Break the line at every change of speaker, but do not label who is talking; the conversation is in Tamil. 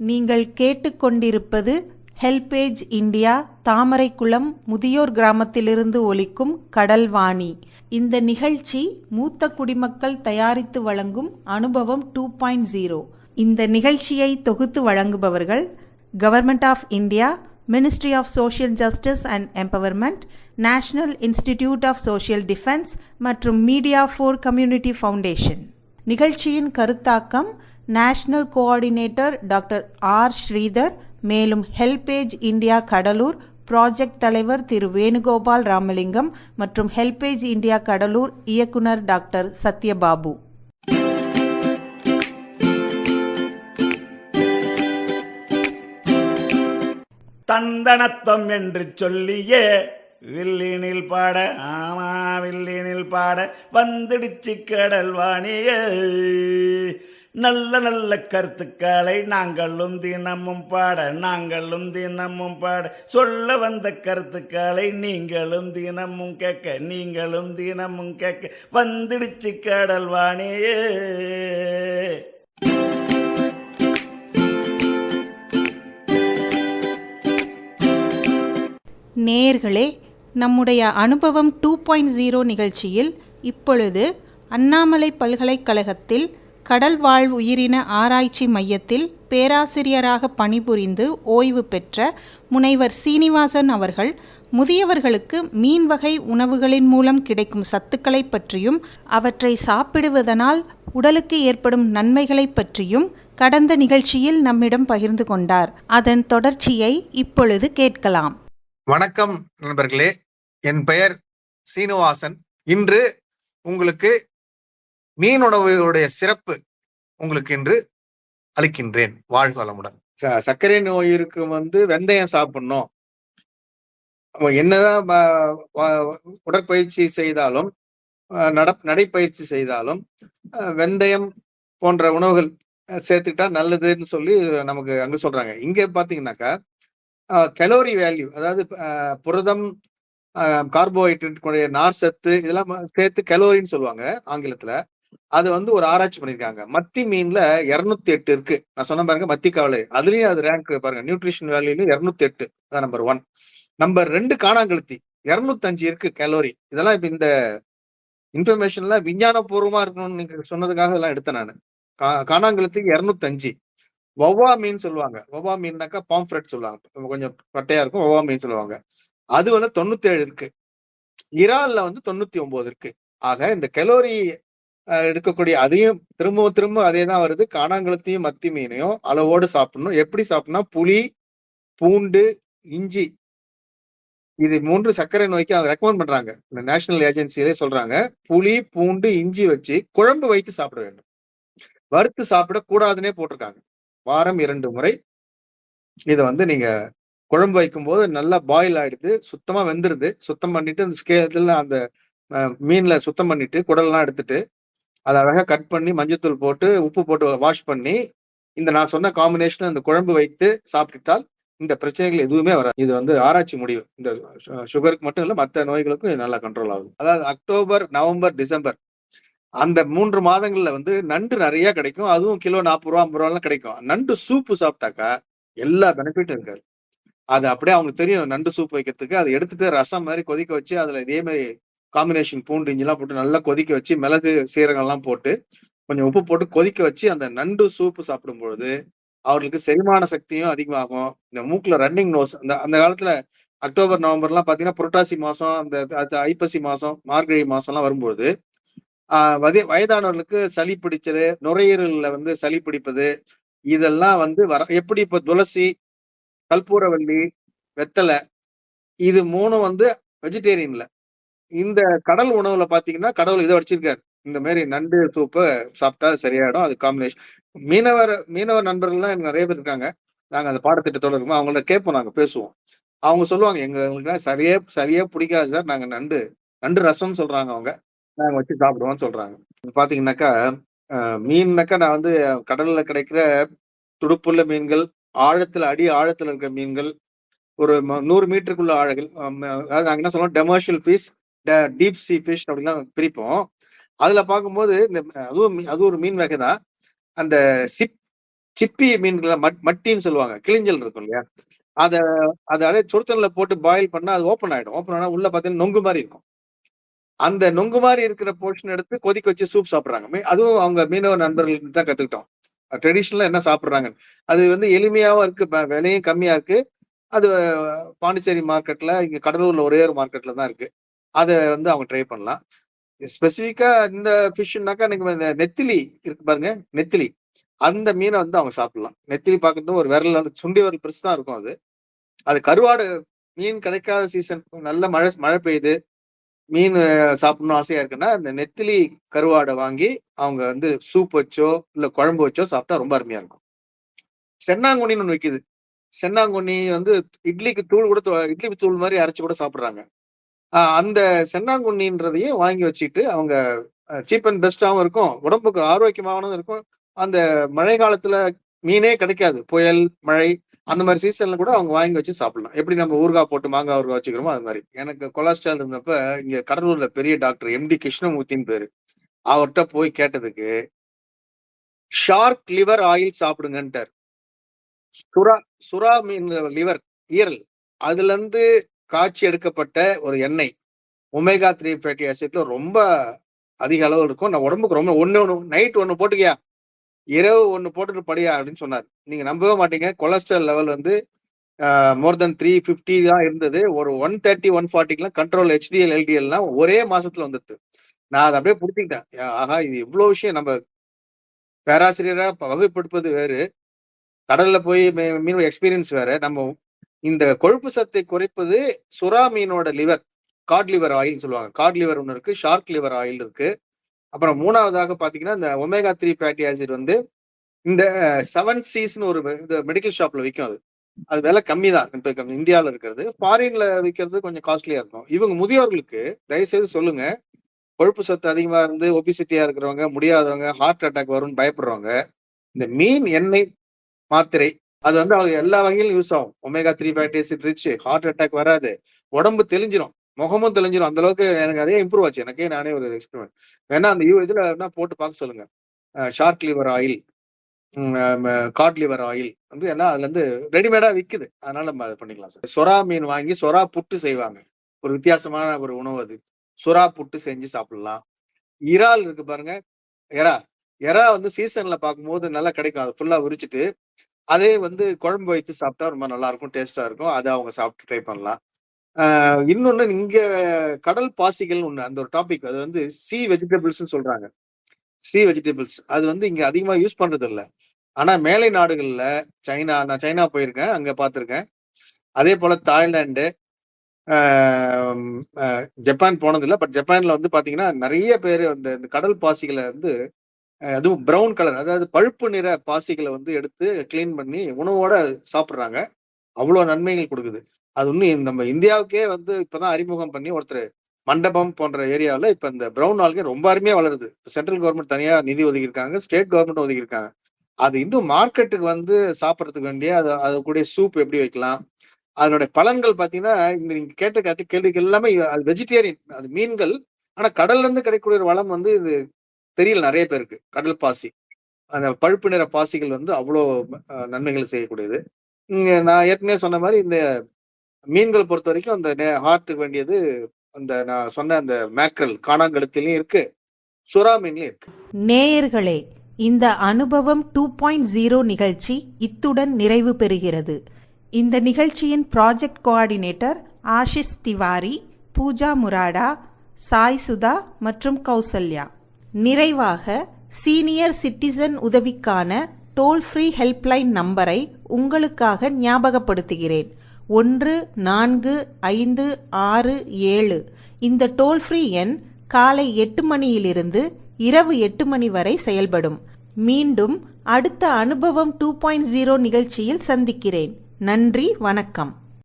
நீங்கள் கேட்டுக்கொண்டிருப்பது ஹெல்பேஜ் இந்தியா தாமரைக்குளம் முதியோர் கிராமத்திலிருந்து ஒலிக்கும் கடல்வாணி. இந்த நிகழ்ச்சி மூத்த குடிமக்கள் தயாரித்து வழங்கும் அனுபவம் 2.0. இந்த நிகழ்ச்சியை தொகுத்து வழங்குபவர்கள் government of India, ministry of social justice and empowerment, national institute of social defence மற்றும் மீடியா ஃபார் கம்யூனிட்டி ஃபவுண்டேஷன். நிகழ்ச்சியின் கருத்தாக்கம் national coordinator doctor R. Sridhar. மேலும் ஹெல்பேஜ் இந்தியா கடலூர் ப்ராஜெக்ட் தலைவர் திரு வேணுகோபால் ராமலிங்கம் மற்றும் ஹெல்பேஜ் இந்தியா கடலூர் இயக்குனர் டாக்டர் சத்யபாபு.
தந்தனத்தம் என்று சொல்லியே வில்லினில் பாட, ஆமா வில்லினில் பாட வந்துடுச்சு கடல்வாணிய. நல்ல நல்ல கருத்துக்களை நாங்களும் தினமும் பாட சொல்ல வந்த கருத்துக்களை நீங்களும் தினமும் கேட்க வந்துடுச்சு கடல்வாணியே.
நேயர்களே, நம்முடைய அனுபவம் 2.0 நிகழ்ச்சியில் இப்பொழுது அண்ணாமலை பல்கலைக்கழகத்தில் கடல் வாழ் உயிரின ஆராய்ச்சி மையத்தில் பேராசிரியராக பணிபுரிந்து ஓய்வு பெற்ற முனைவர் சீனிவாசன் அவர்கள் முதியவர்களுக்கு மீன் வகை உணவுகளின் மூலம் கிடைக்கும் சத்துக்களை பற்றியும் அவற்றை சாப்பிடுவதனால் உடலுக்கு ஏற்படும் நன்மைகளை பற்றியும் கடந்த நிகழ்ச்சியில் நம்மிடம் பகிர்ந்து கொண்டார். அதன் தொடர்ச்சியை இப்பொழுது கேட்கலாம்.
வணக்கம் நண்பர்களே, என் பெயர் சீனிவாசன். இன்று உங்களுக்கு மீன் உணவுடைய சிறப்பு உங்களுக்கு இன்று அளிக்கின்றேன். வாழ்க வளமுடன். சர்க்கரை நோயிற்கு வெந்தயம் சாப்பிடணும். என்னதான் உடற்பயிற்சி செய்தாலும் நடைப்பயிற்சி செய்தாலும் வெந்தயம் போன்ற உணவுகள் சேர்த்துக்கிட்டா நல்லதுன்னு சொல்லி நமக்கு அங்க சொல்றாங்க. இங்க பாத்தீங்கன்னாக்கா கலோரி வேல்யூ, அதாவது புரதம், கார்போஹைட்ரேட், நார் சத்து இதெல்லாம் சேர்த்து கலோரின்னு சொல்லுவாங்க ஆங்கிலத்துல. அது ஒரு ஆராய்ச்சி பண்ணிருக்காங்க. மத்தி மீன்ல 208 இருக்கு. நான் சொன்ன பாருங்க, மத்தி காவலை அதுலயும் அது ரேங்க் பாருங்க. நியூட்ரிஷன் வேல்யூல 208 தான் நம்பர் 1. நம்பர் 2 காணாங்கழுத்தி 205 இருக்கு கலோரி. இதெல்லாம் இப்ப இந்த இன்ஃபர்மேஷன்லாம் விஞ்ஞானபூர்வமா இருக்கணும்னு நீங்க சொன்னதுக்காக இதெல்லாம் எடுத்தேன் நான். காணாங்கழுத்திக்கு 205. வவ்வா மீன் சொல்லுவாங்க. வவ்வா மீன்னாக்கா பாம்ஃப்ரெட் சொல்லுவாங்க, கொஞ்சம் பட்டையா இருக்கும். வவ்வா மீன் சொல்லுவாங்க. அது 97 இருக்கு. இறால்ல 99 இருக்கு. ஆக இந்த கலோரி எடுக்கக்கூடிய அதையும் திரும்ப அதே தான் வருது. காணாங்கழுத்தையும் மத்தி மீனையும் அளவோடு சாப்பிடணும். எப்படி சாப்பிடணும்? புளி, பூண்டு, இஞ்சி, இது 3 சர்க்கரை நோய்க்கு அவங்க ரெக்கமெண்ட் பண்றாங்க. இந்த நேஷனல் ஏஜென்சியிலே சொல்றாங்க, புளி, பூண்டு, இஞ்சி வச்சு குழம்பு வைத்து சாப்பிட வேண்டும். வறுத்து சாப்பிட கூடாதுன்னே போட்டிருக்காங்க. வாரம் 2 முறை இதை நீங்க குழம்பு வைக்கும் போது நல்லா பாயில் ஆயிடுது, சுத்தமா வெந்துருது. சுத்தம் பண்ணிட்டு அந்த ஸ்கேல்ல அந்த மீன்ல சுத்தம் பண்ணிட்டு குடல்லாம் எடுத்துட்டு அதை அழகா கட் பண்ணி மஞ்சத்தூள் போட்டு உப்பு போட்டு வாஷ் பண்ணி இந்த நான் சொன்ன காம்பினேஷன் அந்த குழம்பு வைத்து சாப்பிட்டுட்டால் இந்த பிரச்சனைகள் எதுவுமே வராது. இது ஆராய்ச்சி முடிவு. இந்த சுகருக்கு மட்டும் இல்லை, மற்ற நோய்களுக்கும் இது நல்லா கண்ட்ரோல் ஆகும். அதாவது அக்டோபர், நவம்பர், டிசம்பர் அந்த 3 மாதங்கள்ல நண்டு நிறைய கிடைக்கும். அதுவும் கிலோ 40 ரூபா 50 ரூபாலாம் கிடைக்கும். நண்டு சூப்பு சாப்பிட்டாக்கா எல்லா பெனிஃபிட்டும் இருக்காரு. அது அப்படியே அவங்களுக்கு தெரியும். நண்டு சூப் வைக்கிறதுக்கு அதை எடுத்துட்டு ரசம் மாதிரி கொதிக்க வச்சு அதுல இதே மாதிரி காம்பினேஷன் பூண்டு இஞ்சிலாம் போட்டு நல்லா கொதிக்க வச்சு மிளகு சீரகம்லாம் போட்டு கொஞ்சம் உப்பு போட்டு கொதிக்க வச்சு அந்த நண்டு சூப்பு சாப்பிடும் பொழுது அவர்களுக்கு செரிமான சக்தியும் அதிகமாகும். இந்த மூக்குல ரன்னிங் நோஸ், அந்த காலத்துல அக்டோபர் நவம்பர்லாம் பாத்தீங்கன்னா புரட்டாசி மாசம், அந்த ஐப்பசி மாசம், மார்கழி மாசம்லாம் வரும்பொழுது வயதானவர்களுக்கு சளி பிடிச்சது, நுரையீரல்ல சளி பிடிப்பது இதெல்லாம் எப்படி இப்ப துளசி, கற்பூரவல்லி, வெத்தலை இது 3 வெஜிடேரியன்ல. இந்த கடல் உணவுல பாத்தீங்கன்னா கடவுள் இதை வச்சிருக்காரு. இந்த மாதிரி நண்டு சூப்பை சாப்பிட்டா சரியாயிடும். அது காம்பினேஷன். மீனவர் நண்பர்கள்லாம் எனக்கு நிறைய பேர் இருக்காங்க. நாங்க அந்த பாடத்திட்டத்தோட இருக்கோம். அவங்கள்ட்ட கேட்போம், நாங்க பேசுவோம். அவங்க சொல்லுவாங்க, எங்களுக்கு சரியா பிடிக்காது சார், நாங்க நண்டு ரசம் சொல்றாங்க அவங்க, நாங்க வச்சு சாப்பிடுவோம்னு சொல்றாங்க. பாத்தீங்கன்னாக்கா மீன்னாக்கா நான் கடல்ல கிடைக்கிற துடுப்புள்ள மீன்கள், ஆழத்துல இருக்கிற மீன்கள், ஒரு 100 மீட்டருக்குள்ள ஆழங்கள், அதாவது நாங்க என்ன சொல்லுவோம் டெமர்ஷியல் ஃபிஷ், டீப் சி ஃபிஷ் அப்படிலாம் பிரிப்போம். அதுல பார்க்கும்போது அது ஒரு மீன் வகை தான். அந்த சிப் சிப்பி மீன்களை மட்டின்னு சொல்லுவாங்க, கிளிஞ்சல் இருக்கும் இல்லையா, அதை அதை சுடுத்தண்ணில போட்டு பாயில் பண்ணா அது ஓப்பன் ஆயிடும். ஓப்பன் ஆனா உள்ள பார்த்தீங்கன்னா நொங்கு மாதிரி இருக்கும். அந்த நொங்கு மாதிரி இருக்கிற போர்ஷன் எடுத்து கொதிக்க வச்சு சூப் சாப்பிடுறாங்க. அதுவும் அவங்க மீனவ நண்பர்களுக்கு தான் கத்துக்கிட்டோம். ட்ரெடிஷனலா என்ன சாப்பிடுறாங்க. அது வந்து எளிமையாவும் இருக்கு, விலையும் கம்மியா இருக்கு. அது பாண்டிச்சேரி மார்க்கெட்ல, இங்க கடலூர்ல ஒரே ஒரு மார்க்கெட்ல தான் இருக்கு. அதை வந்து அவங்க ட்ரை பண்ணலாம். ஸ்பெசிஃபிக்கா இந்த ஃபிஷ்னாக்கா நீங்க இந்த நெத்திலி இருக்கு பாருங்க, நெத்திலி, அந்த மீனை வந்து அவங்க சாப்பிடலாம். நெத்திலி பார்க்கறது ஒரு விரல், சுண்டி விரல் பெருசு தான் இருக்கும். அது கருவாடு மீன் கிடைக்காத சீசன், நல்ல மழை பெய்யுது, மீன் சாப்பிடணும் ஆசையா இருக்குன்னா இந்த நெத்திலி கருவாடை வாங்கி அவங்க வந்து சூப் வச்சோ இல்ல குழம்பு வச்சோ சாப்பிட்டா ரொம்ப அருமையா இருக்கும். சென்னாங்குனின்னு ஒண்ணு விக்குது. சென்னாங்குனி வந்து இட்லிக்கு தூள் கூட, இட்லி தூள் மாதிரி அரைச்சு கூட சாப்பிடுறாங்க. அந்த சென்னாங்குண்ணின்றதையும் வாங்கி வச்சுட்டு அவங்க சீப் அண்ட் பெஸ்டாவும் இருக்கும், உடம்புக்கு ஆரோக்கியமானதும் இருக்கும். அந்த மழை காலத்துல மீனே கிடைக்காது, புயல் மழை அந்த மாதிரி சீசன்ல கூட அவங்க வாங்கி வச்சு சாப்பிடலாம். எப்படி நம்ம ஊறுகாய் போட்டு மாங்காய் ஊறுகாய் வச்சுக்கிறோமோ அது மாதிரி. எனக்கு கொலஸ்ட்ரால் இருந்தப்ப இங்க கடலூர்ல பெரிய டாக்டர் MD கிருஷ்ணமூர்த்தின்னு பேரு, அவர்கிட்ட போய் கேட்டதுக்கு ஷார்க் லிவர் ஆயில் சாப்பிடுங்கன்ட்டார். சுறா மீன் லிவர், ஈரல், அதுல இருந்து காய்ச்சி எடுக்கப்பட்ட ஒரு எண்ணெய், ஒமேகா 3 ஃபேட்டி ஆசிட்ல ரொம்ப அதிக அளவு இருக்கும். நான் உடம்புக்கு ரொம்ப ஒண்ணு நைட் ஒண்ணு போட்டுக்கியா, இரவு ஒண்ணு போட்டுட்டு படியா அப்படின்னு சொன்னார். நீங்க நம்பவே மாட்டீங்க, கொலஸ்ட்ரால் லெவல் வந்து மோர் தென் 350 தான் இருந்தது. ஒரு 130 140 கண்ட்ரோல், HDL LDL ஒரே மாசத்துல வந்துட்டு. நான் அதை அப்படியே புடிச்சுக்கிட்டேன். ஆஹா, இது இவ்வளவு விஷயம். நம்ம பேராசிரியரா வகுப்படுப்பது வேறு, கடல்ல போய் மீன் எக்ஸ்பீரியன்ஸ் வேற. நம்ம இந்த கொழுப்பு சத்தை குறைப்பது சுறா மீனோட லிவர், காட் லிவர் ஆயில் சொல்லுவாங்க. காட் லிவர் ஒன்று இருக்கு, ஷார்க் லிவர் ஆயில் இருக்கு. அப்புறம் மூணாவதாக பாத்தீங்கன்னா இந்த ஒமேகா 3 ஃபேட்டி ஆசிட் வந்து இந்த 7 C's ஒரு மெடிக்கல் ஷாப்ல விற்கும். அது விலை கம்மி தான் இப்ப இந்தியாவில் இருக்கிறது. ஃபாரின்ல விற்கிறது கொஞ்சம் காஸ்ட்லியா இருக்கும். இவங்க முதியோர்களுக்கு தயவுசெய்து சொல்லுங்க, கொழுப்பு சத்து அதிகமா இருந்து ஒபிசிட்டியா இருக்கிறவங்க, முடியாதவங்க, ஹார்ட் அட்டாக் வரும்னு பயப்படுறவங்க, இந்த மீன் எண்ணெய் மாத்திரை அது வந்து அவங்க எல்லா வகையிலும் யூஸ் ஆகும். Omega 3 fatty acid rich, heart attack வராது, உடம்பு தெளிஞ்சிரும், முகமும் தெளிஞ்சிரும். அந்த அளவுக்கு எனக்கு நிறைய இம்ப்ரூவ் ஆச்சு. எனக்கே நானே ஒரு எக்ஸ்பெரிமெண்ட் வேணா அந்த இதுல போட்டு பார்க்க சொல்லுங்க. Shark liver oil, God liver oil வந்து எல்லாம் அதுல இருந்து ரெடிமேடா விக்குது. அதனால நம்ம அதை பண்ணிக்கலாம் சார். சொரா மீன் வாங்கி சொரா புட்டு செய்வாங்க, ஒரு வித்தியாசமான ஒரு உணவு அது. சுறா புட்டு செஞ்சு சாப்பிடலாம். இறால் இருக்கு பாருங்க, எறா வந்து சீசன்ல பார்க்கும்போது நல்லா கிடைக்கும். அதை ஃபுல்லா உரிச்சிட்டு அதே வந்து குழம்பு வைத்து சாப்பிட்டா ரொம்ப நல்லா இருக்கும், டேஸ்டா இருக்கும். அதை அவங்க சாப்பிட்டு ட்ரை பண்ணலாம். இன்னொன்னு, இங்க கடல் பாசிகள் ஒண்ணு, அந்த ஒரு டாபிக், அது வந்து சி வெஜிடபிள்ஸ் சொல்றாங்க. சி வெஜிடபிள்ஸ் அது வந்து இங்க அதிகமா யூஸ் பண்றது இல்லை. ஆனா மேலை நாடுகள்ல, நான் சைனா போயிருக்கேன், அங்க பார்த்திருக்கேன். அதே போல தாய்லாந்து, ஜப்பான் போனதில்லை. பட் ஜப்பான்ல வந்து பாத்தீங்கன்னா நிறைய பேர் இந்த கடல் பாசிகளை வந்து, அதுவும் பிரவுன் கலர், அதாவது பழுப்பு நிற பாசிகளை வந்து எடுத்து கிளீன் பண்ணி உணவோட சாப்பிடுறாங்க. அவ்வளவு நன்மைகள் கொடுக்குது. அது இன்னும் நம்ம இந்தியாவுக்கே வந்து இப்பதான் அறிமுகம் பண்ணி ஒருத்தர் மண்டபம் போன்ற ஏரியாவில் இப்ப இந்த பிரவுன் ஆல்கே ரொம்ப அருமையா வளருது. சென்ட்ரல் கவர்மெண்ட் தனியா நிதி ஒதுக்கியிருக்காங்க, ஸ்டேட் கவர்மெண்ட் ஒதுக்கியிருக்காங்க. அது இன்னும் மார்க்கெட்டுக்கு வந்து சாப்பிட்றதுக்கு வேண்டிய அது கூட சூப் எப்படி வைக்கலாம், அதனுடைய பலன்கள் பாத்தீங்கன்னா, இந்த நீங்க கேட்ட கேள்விக்கு எல்லாமே அது வெஜிடேரியன், அது மீன்கள். ஆனா கடல்ல இருந்து கிடைக்கக்கூடிய ஒரு வளம் வந்து இது தெரியல நிறைய பேருக்கு. கடல் பாசி, அந்த பழுப்பு நிற பாசிகள் வந்து அவ்வளோ நன்மைகள் செய்யக்கூடியது. நான் ஏற்கனவே சொன்ன மாதிரி இந்த மீன்கள் பொறுத்த வரைக்கும் அந்த ஹார்ட்டுக்கு வேண்டியது அந்த நான் சொன்ன அந்த மேக்கரல், காணாங்கழுத்திலையும் இருக்கு, சுறா மீன்லயும் இருக்கு.
நேயர்களே, இந்த அனுபவம் 2.0 நிகழ்ச்சி இத்துடன் நிறைவு பெறுகிறது. இந்த நிகழ்ச்சியின் ப்ராஜெக்ட் கோஆர்டினேட்டர் ஆஷிஷ் திவாரி, பூஜா முராடா, சாய் சுதா மற்றும் கௌசல்யா. நிறைவாக சீனியர் சிட்டிசன் உதவிக்கான டோல் ஃப்ரீ ஹெல்ப்லைன் நம்பரை உங்களுக்காக ஞாபகப்படுத்துகிறேன். 145667. இந்த டோல் ஃப்ரீ எண் காலை 8 மணியிலிருந்து இரவு 8 மணி வரை செயல்படும். மீண்டும் அடுத்த அனுபவம் 2.0 நிகழ்ச்சியில் சந்திக்கிறேன். நன்றி, வணக்கம்.